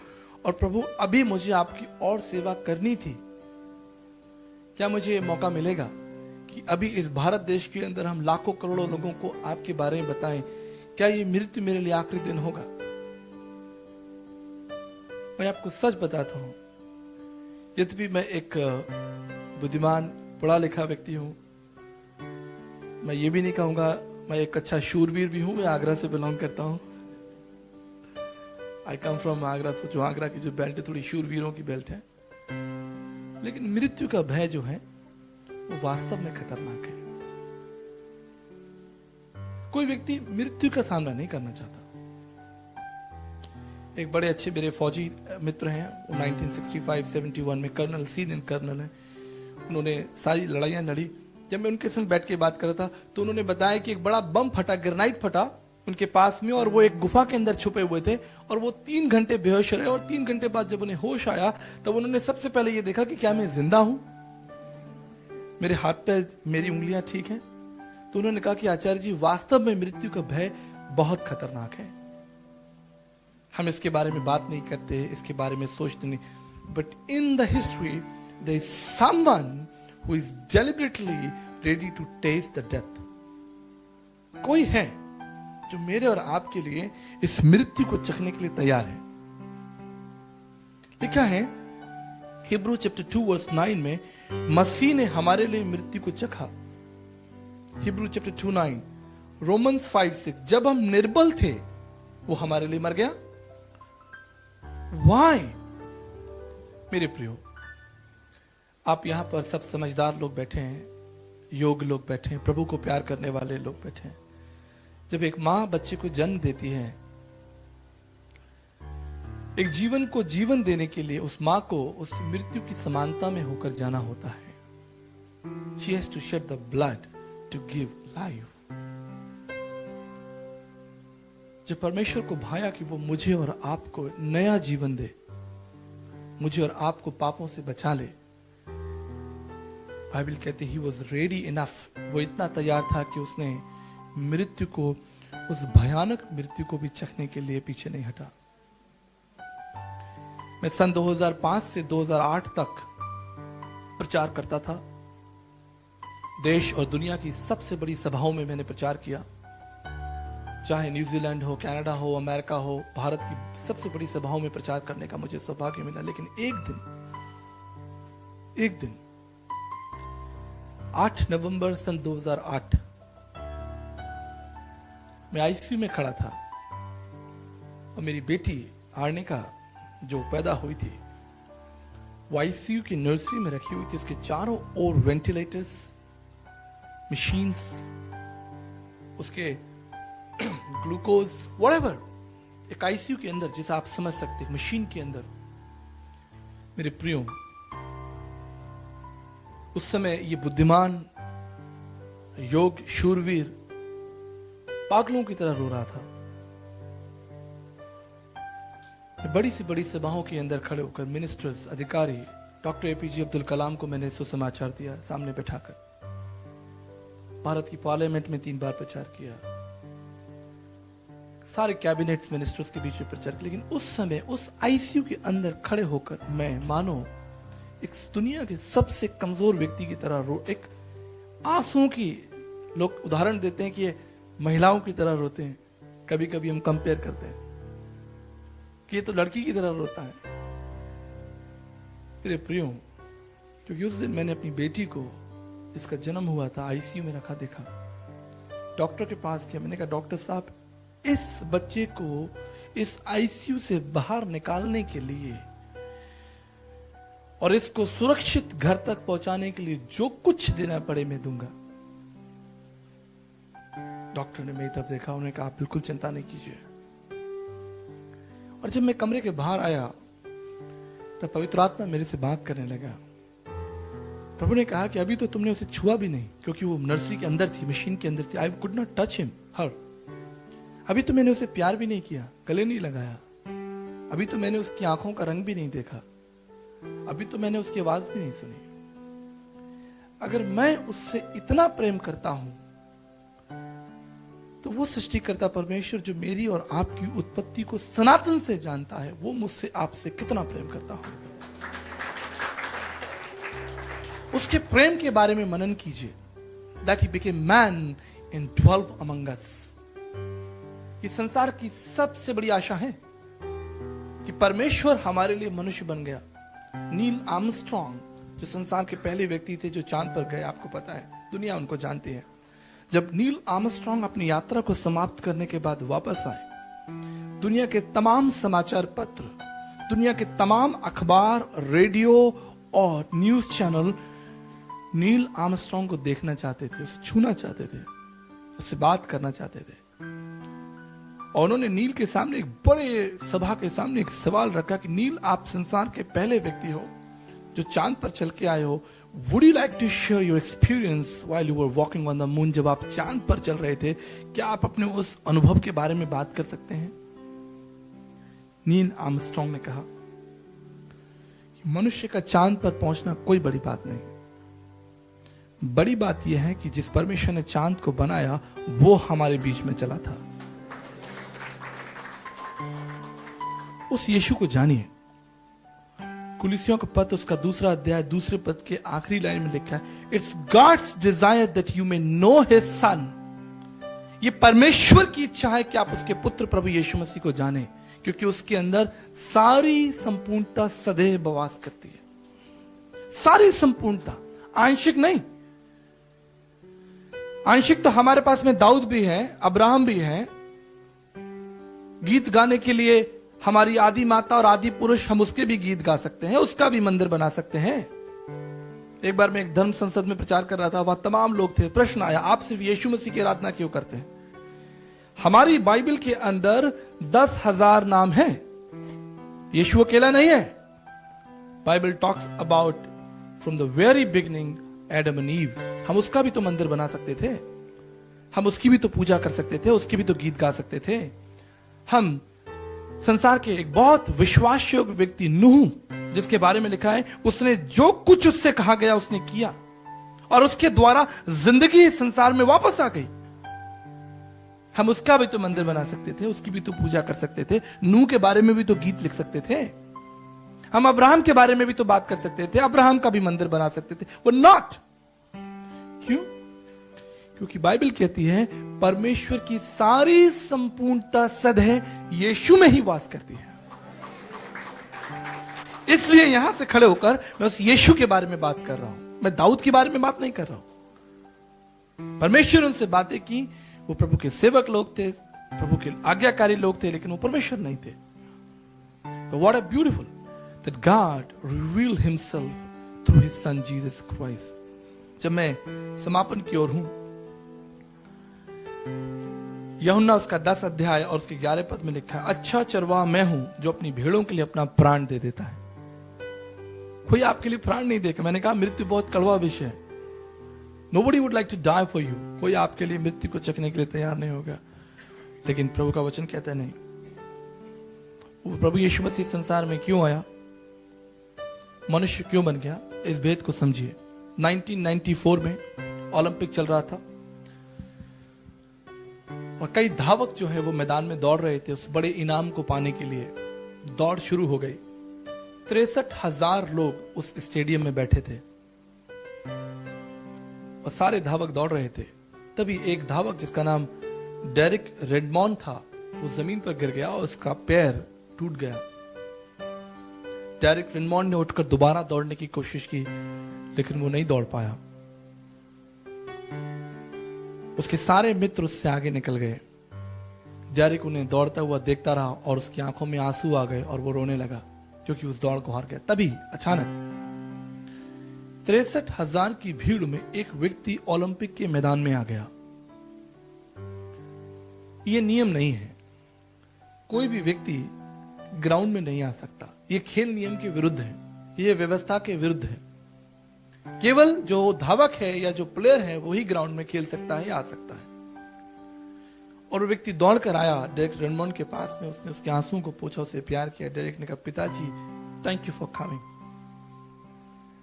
और प्रभु अभी मुझे आपकी और सेवा करनी थी। क्या मुझे ये मौका मिलेगा कि कि अभी इस भारत देश के अंदर हम लाखों करोड़ों लोगों को आपके बारे में बताएं, क्या ये मृत्यु मेरे लिए आखिरी दिन होगा? मैं आपको सच बताता हूं, यद्यपि मैं एक बुद्धिमान पढ़ा लिखा व्यक्ति हूं, मैं ये भी नहीं कहूंगा मैं एक अच्छा शूरवीर भी हूं। मैं आगरा से बिलोंग करता हूं। आई कम फ्रॉम आगरा, तो जो आगरा की जो बेल्ट है थोड़ी शूरवीरों की बेल्ट है। लेकिन मृत्यु का भय जो है वो वास्तव में खतरनाक है। कोई व्यक्ति मृत्यु का सामना नहीं करना चाहता। एक बड़े अच्छे मेरे फौजी मित्र हैं, 1965-71 में कर्नल, सीनियर कर्नल हैं। उन्होंने सारी लड़ाइयां लड़ी। जब मैं उनके संग बैठ के बात कर रहा था तो उन्होंने बताया कि एक बड़ा बम फटा, ग्रेनाइट फटा उनके पास में, और वो एक गुफा के अंदर छुपे हुए थे, और वो 3 घंटे बेहोश रहे, और 3 घंटे बाद जब उन्हें होश आया तब उन्होंने सबसे पहले ये देखा कि क्या मैं जिंदा हूं, मेरे हाथ पैर, मेरी उंगलियां ठीक हैं। तो उन्होंने कहा कि आचार्य जी, वास्तव में मृत्यु का भय बहुत खतरनाक है। हम इसके बारे में बात नहीं करते, इसके बारे में सोचते नहीं, but in the history there is someone who is deliberately ready to test the death. कोई है जो मेरे और आपके लिए इस मृत्यु को चखने के लिए तैयार है। लिखा है हिब्रू चैप्टर 2 वर्स 9 में, मसीह ने हमारे लिए मृत्यु को चखा। हिब्रू चैप्टर 2:9, रोमन्स 5:6, जब हम निर्बल थे वो हमारे लिए मर गया। Why? मेरे प्रियो, आप यहां पर सब समझदार लोग बैठे हैं, योग लोग बैठे हैं, प्रभु को प्यार करने वाले लोग बैठे हैं। जब एक मां बच्चे को जन्म देती है, एक जीवन को जीवन देने के लिए उस मां को उस मृत्यु की समानता में होकर जाना होता है। She has to shed the blood to give life. जब परमेश्वर को भाया कि वो मुझे और आपको नया जीवन दे, मुझे और आपको पापों से बचा ले, बाइबल कहते ही वॉज रेडी इनफ, वो इतना तैयार था कि उसने मृत्यु को, उस भयानक मृत्यु को भी चखने के लिए पीछे नहीं हटा। मैं सन 2005 से 2008 तक प्रचार करता था। देश और दुनिया की सबसे बड़ी सभाओं में मैंने प्रचार किया, चाहे न्यूजीलैंड हो, कनाडा हो, अमेरिका हो, भारत की सबसे बड़ी सभाओं में प्रचार करने का मुझे सौभाग्य मिला। लेकिन एक दिन 8 नवंबर सन 2008 मैं आईसीयू में खड़ा था, और मेरी बेटी आर्निका जो पैदा हुई थी वो आईसीयू की नर्सरी में रखी हुई थी। उसके चारों ओर वेंटिलेटर्स, मशीन्स, उसके ग्लूकोज, व्हाटएवर, एक आईसीयू के अंदर, जैसा आप समझ सकते हैं, मशीन के अंदर। मेरे प्रियो, उस समय ये बुद्धिमान योग शूरवीर पागलों की तरह रो रहा था। बड़ी सी बड़ी सभाओं के अंदर खड़े होकर मिनिस्टर्स, अधिकारी, डॉक्टर एपीजे अब्दुल कलाम को मैंने सुसमाचार दिया, सामने बैठाकर। भारत की पार्लियामेंट में 3 बार प्रचार किया, सारे कैबिनेट मिनिस्टर्स के बीच में प्रचार किया। लेकिन उस समय उस आईसीयू के अंदर खड़े होकर मैं मानो एक दुनिया के सबसे कमजोर व्यक्ति की तरह एक आंसुओं की, लोग उदाहरण देते हैं कि ये महिलाओं की तरह रोते हैं, कभी कभी हम कंपेयर करते हैं कि ये तो लड़की की तरह रोता है। मेरे प्रियो, क्योंकि उस दिन मैंने अपनी बेटी को, जिसका जन्म हुआ था, आईसीयू में रखा देखा। डॉक्टर के पास गया, मैंने कहा डॉक्टर साहब, इस बच्चे को इस आईसीयू से बाहर निकालने के लिए और इसको सुरक्षित घर तक पहुंचाने के लिए जो कुछ देना पड़े मैं दूंगा। डॉक्टर ने मेरी तरफ देखा, उन्होंने कहा आप बिल्कुल चिंता नहीं कीजिए। और जब मैं कमरे के बाहर आया तब पवित्र आत्मा मेरे से बात करने लगा। प्रभु ने कहा कि अभी तो तुमने उसे छुआ भी नहीं, क्योंकि वो नर्सरी के अंदर थी, मशीन के अंदर थी। I could not touch him, her. अभी तो मैंने उसे प्यार भी नहीं किया, गले नहीं लगाया। अभी तो मैंने उसकी आंखों का रंग भी नहीं देखा, अभी तो मैंने उसकी आवाज भी नहीं सुनी। अगर मैं उससे इतना प्रेम करता हूं तो वो सृष्टिकर्ता परमेश्वर जो मेरी और आपकी उत्पत्ति को सनातन से जानता है, वो मुझसे आपसे कितना प्रेम करता होगा। उसके प्रेम के बारे में मनन कीजिए। that he became man and dwelt among us. ये संसार की सबसे बड़ी आशा है कि परमेश्वर हमारे लिए मनुष्य बन गया। नील आर्मस्ट्रॉन्ग जो संसार के पहले व्यक्ति थे जो चांद पर गए, आपको पता है, दुनिया उनको जानती है। जब नील आर्मस्ट्रॉन्ग अपनी यात्रा को समाप्त करने के बाद वापस आए, दुनिया के तमाम समाचार पत्र, दुनिया के तमाम अखबार, रेडियो और न्यूज चैनल नील आर्मस्ट्रॉन्ग को देखना चाहते थे, उसे छूना चाहते थे, उससे बात करना चाहते थे। और उन्होंने नील के सामने, एक बड़े सभा के सामने एक सवाल रखा कि नील, आप संसार के पहले व्यक्ति हो जो चांद पर चल के आए हो। Would you like to share your experience while you were walking on the moon? जब आप चांद पर चल रहे थे, क्या आप अपने उस अनुभव के बारे में बात कर सकते हैं? नील आर्मस्ट्रॉन्ग ने कहा कि मनुष्य का चांद पर पहुंचना कोई बड़ी बात नहीं, बड़ी बात यह है कि जिस परमेश्वर ने चांद को बनाया वो हमारे बीच में चला था। उस यीशु को जानिए। कुलिसियों का पत्र, उसका 2 अध्याय 2 पद के आखिरी लाइन में लिखा है, it's God's desire that you may know his son. ये परमेश्वर की इच्छा है कि आप उसके पुत्र प्रभु यीशु मसीह को जाने, क्योंकि उसके अंदर सारी संपूर्णता सदैव बवास करती है। सारी संपूर्णता, आंशिक नहीं। आंशिक तो हमारे पास में दाऊद भी है, अब्राहम भी है। गीत गाने के लिए हमारी आदि माता और आदि पुरुष, हम उसके भी गीत गा सकते हैं, उसका भी मंदिर बना सकते हैं। एक बार मैं एक धर्म संसद में प्रचार कर रहा था, वहां तमाम लोग थे। प्रश्न आया, आप सिर्फ यीशु मसीह की आराधना क्यों करते हैं? हमारी बाइबल के अंदर 10,000 नाम हैं, यीशु अकेला नहीं है। Bible talks about from the very beginning Adam and ewe. हम उसका भी तो मंदिर बना सकते थे, हम उसकी भी तो पूजा कर सकते थे, उसके भी तो गीत गा सकते थे। हम संसार के एक बहुत विश्वास योग्य व्यक्ति नूह, जिसके बारे में लिखा है उसने जो कुछ उससे कहा गया उसने किया, और उसके द्वारा जिंदगी संसार में वापस आ गई। हम उसका भी तो मंदिर बना सकते थे, उसकी भी तो पूजा कर सकते थे, नूह के बारे में भी तो गीत लिख सकते थे, हम अब्राहम के बारे में भी तो बात कर सकते थे, अब्राहम का भी मंदिर बना सकते थे। वो नॉट। क्यों? क्योंकि बाइबल कहती है परमेश्वर की सारी संपूर्णता सदैव यीशु में ही वास करती है। इसलिए यहां से खड़े होकर मैं उस यीशु के बारे में बात कर रहा हूं, मैं दाऊद के बारे में बात नहीं कर रहा हूं। परमेश्वर उनसे बातें की, वो प्रभु के सेवक लोग थे, प्रभु के आज्ञाकारी लोग थे, लेकिन वो परमेश्वर नहीं थे। What a beautiful that God revealed himself through his son Jesus Christ. जब मैं समापन की ओर हूं, यूहन्ना उसका 10 अध्याय और उसके 11 पद में लिखा है, अच्छा चरवाहा मैं हूं जो अपनी भेड़ों के लिए अपना प्राण दे देता है। कोई आपके लिए प्राण नहीं देगा। मैंने कहा मृत्यु बहुत कड़वा विषय है। Nobody would like to die for you। कोई आपके लिए मृत्यु को चखने के लिए तैयार नहीं होगा, लेकिन प्रभु का वचन कहता है नहीं। वो प्रभु यीशु मसीह संसार में क्यों आया, मनुष्य क्यों बन गया, इस भेद को समझिए। 1994 में ओलंपिक चल रहा था और कई धावक जो है वो मैदान में दौड़ रहे थे उस बड़े इनाम को पाने के लिए। दौड़ शुरू हो गई, 63,000 लोग उस स्टेडियम में बैठे थे और सारे धावक दौड़ रहे थे। तभी एक धावक जिसका नाम डेरिक रेडमॉन्ड था, वो जमीन पर गिर गया और उसका पैर टूट गया। डेरिक रेडमॉन्ड ने उठकर दोबारा दौड़ने की कोशिश की, लेकिन वो नहीं दौड़ पाया। उसके सारे मित्र उससे आगे निकल गए। डेरिक उन्हें दौड़ता हुआ देखता रहा और उसकी आंखों में आंसू आ गए और वो रोने लगा क्योंकि उस दौड़ को हार गया। तभी अचानक 63,000 की भीड़ में एक व्यक्ति ओलंपिक के मैदान में आ गया। यह नियम नहीं है, कोई भी व्यक्ति ग्राउंड में नहीं आ सकता। यह खेल नियम के विरुद्ध है, यह व्यवस्था के विरुद्ध है। केवल जो धावक है या जो प्लेयर है वही ग्राउंड में खेल सकता है या आ सकता है। और वो व्यक्ति दौड़ कर आया डेरिक रेडमॉन्ड के पास में, उसने उसके आंसुओं को पूछा, उसे प्यार किया। डेरिक ने कहा, पिताजी थैंक यू फॉर कमिंग,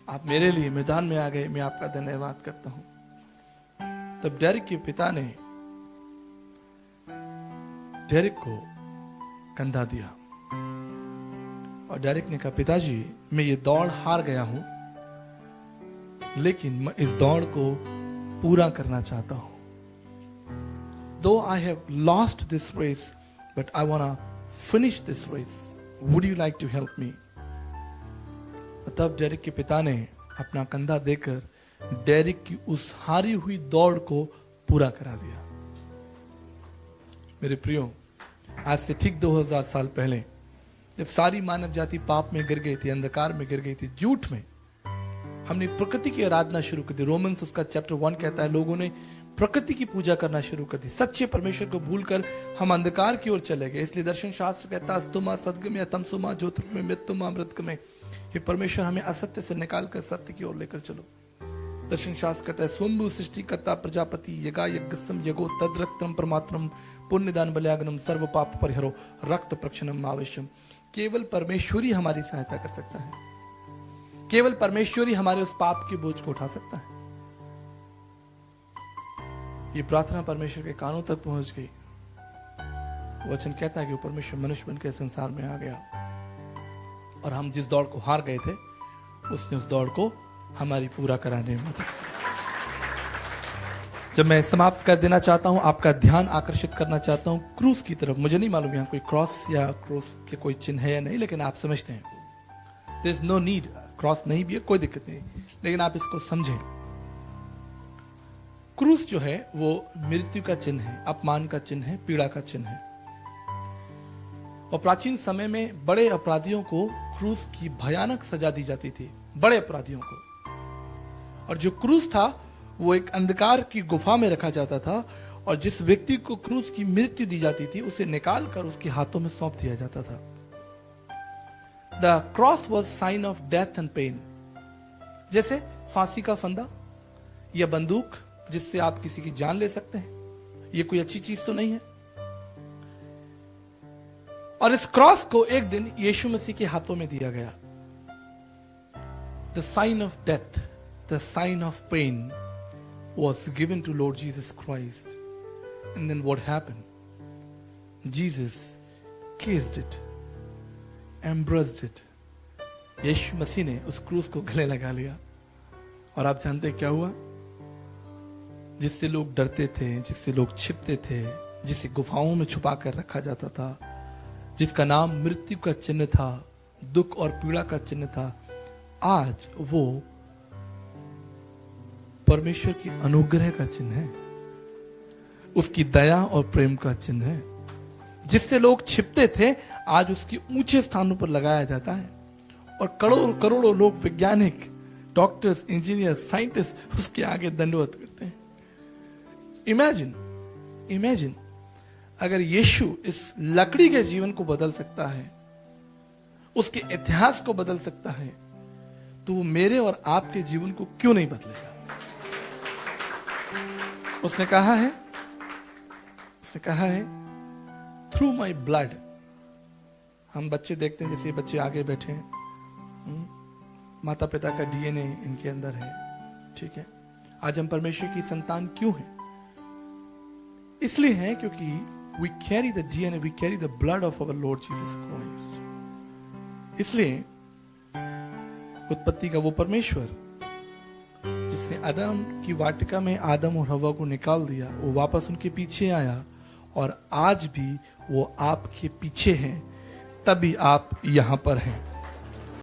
आप मेरे लिए मैदान में आ गए, मैं आपका धन्यवाद करता हूं। तब डेरिक के पिता ने डेरिक को कंधा दिया और डेरिक ने कहा, पिताजी मैं ये दौड़ हार गया हूं, लेकिन मैं इस दौड़ को पूरा करना चाहता हूं. Though I have lost this race, but I wanna finish this race. Would you like to help me? तब डेरिक के पिता ने अपना कंधा देकर डेरिक की उस हारी हुई दौड़ को पूरा करा दिया. मेरे प्रियो, आज से ठीक 2000 साल पहले जब सारी मानव जाति पाप में गिर गई थी, अंधकार में गिर गई थी, झूठ में, हमने प्रकृति की आराधना शुरू कर दी. रोमन्स उसका चैप्टर 1 कहता है, लोगों ने प्रकृति की पूजा करना शुरू कर दी. सच्चे परमेश्वर को भूलकर हम अंधकार की ओर चले गए. इसलिए दर्शन शास्त्र कहता है, अस्तुमा सद्गमय तमसुमा ज्योतिर्गमय मृत्युमा अमृतगमय. हे परमेश्वर, हमें असत्य से निकालकर सत्य की ओर लेकर चलो. दर्शन शास्त्र कहता है, स्वयंभू सृष्टिकर्ता प्रजापति यगा यज्ञसम यगो तद्रक्तम परमात्रम पुण्यदान बल्यागनम सर्व पाप परिहरो रक्त प्रक्षणम आवश्यम. केवल परमेश्वर ही हमारी सहायता कर सकता है. केवल परमेश्वर ही हमारे उस पाप के बोझ को उठा सकता है. ये प्रार्थना परमेश्वर के कानों तक पहुंच गई. वचन कहता है कि वो परमेश्वर मनुष्य बनकर संसार में आ गया और हम जिस दौड़ को हार गए थे, उसने उस दौड़ को हमारी पूरा कराने में मदद की. जब मैं समाप्त कर देना चाहता हूं, आपका ध्यान आकर्षित करना चाहता हूं क्रूस की तरफ. मुझे नहीं मालूम यहां कोई क्रॉस या क्रूस के कोई चिन्ह है या नहीं, लेकिन आप समझते हैं. There is no need. Cross नहीं भी है, कोई दिक्कत नहीं, लेकिन आप इसको समझें. क्रूस जो है वो मृत्यु का चिन्ह है, अपमान का चिन्ह है, पीड़ा का चिन्ह है. और प्राचीन समय में बड़े अपराधियों को क्रूस की भयानक सजा दी जाती थी, बड़े अपराधियों को. और जो क्रूस था वो एक अंधकार की गुफा में रखा जाता था, और जिस व्यक्ति को क्रूस की मृत्यु दी जाती थी उसे निकाल कर उसके हाथों में सौंप दिया जाता था. The cross was sign of death and pain. जैसे फांसी का फंदा या बंदूक जिससे आप किसी की जान ले सकते हैं, ये कोई अच्छी चीज तो नहीं है. और इस क्रॉस को एक दिन यीशु मसीह के हाथों में दिया गया. The sign of death, the sign of pain was given to Lord Jesus Christ. And then what happened? Jesus kissed it, embraced it. यीशु मसीह ने उस क्रूस को गले लगा लिया. और आप जानते हैं क्या हुआ? जिससे लोग डरते थे, जिससे लोग छिपते थे, जिसे गुफाओं में छुपा कर रखा जाता था, जिसका नाम मृत्यु का चिन्ह था, दुख और पीड़ा का चिन्ह था, आज वो परमेश्वर की अनुग्रह का चिन्ह है, उसकी दया और प्रेम का चिन्ह है. जिससे लोग छिपते थे, आज उसके ऊंचे स्थानों पर लगाया जाता है. और करोड़ों करोड़ों लोग, वैज्ञानिक, डॉक्टर्स, इंजीनियर, साइंटिस्ट उसके आगे दंडवत करते हैं. इमेजिन अगर यीशु इस लकड़ी के जीवन को बदल सकता है, उसके इतिहास को बदल सकता है, तो वो मेरे और आपके जीवन को क्यों नहीं बदलेगा? उसने कहा है थ्रू माई ब्लड. हम बच्चे देखते हैं, जैसे बच्चे आगे बैठे हैं, माता पिता का डीएनए इनके अंदर है, ठीक है. आज हम परमेश्वर की संतान क्यों हैं? इसलिए हैं क्योंकि we carry the DNA, we carry the blood of our Lord Jesus Christ. इसलिए उत्पत्ति का वो परमेश्वर जिसने आदम की वाटिका में आदम और हवा को निकाल दिया, वो वापस उनके पीछे आया, और आज भी वो आपके पीछे हैं, तभी आप यहां पर हैं.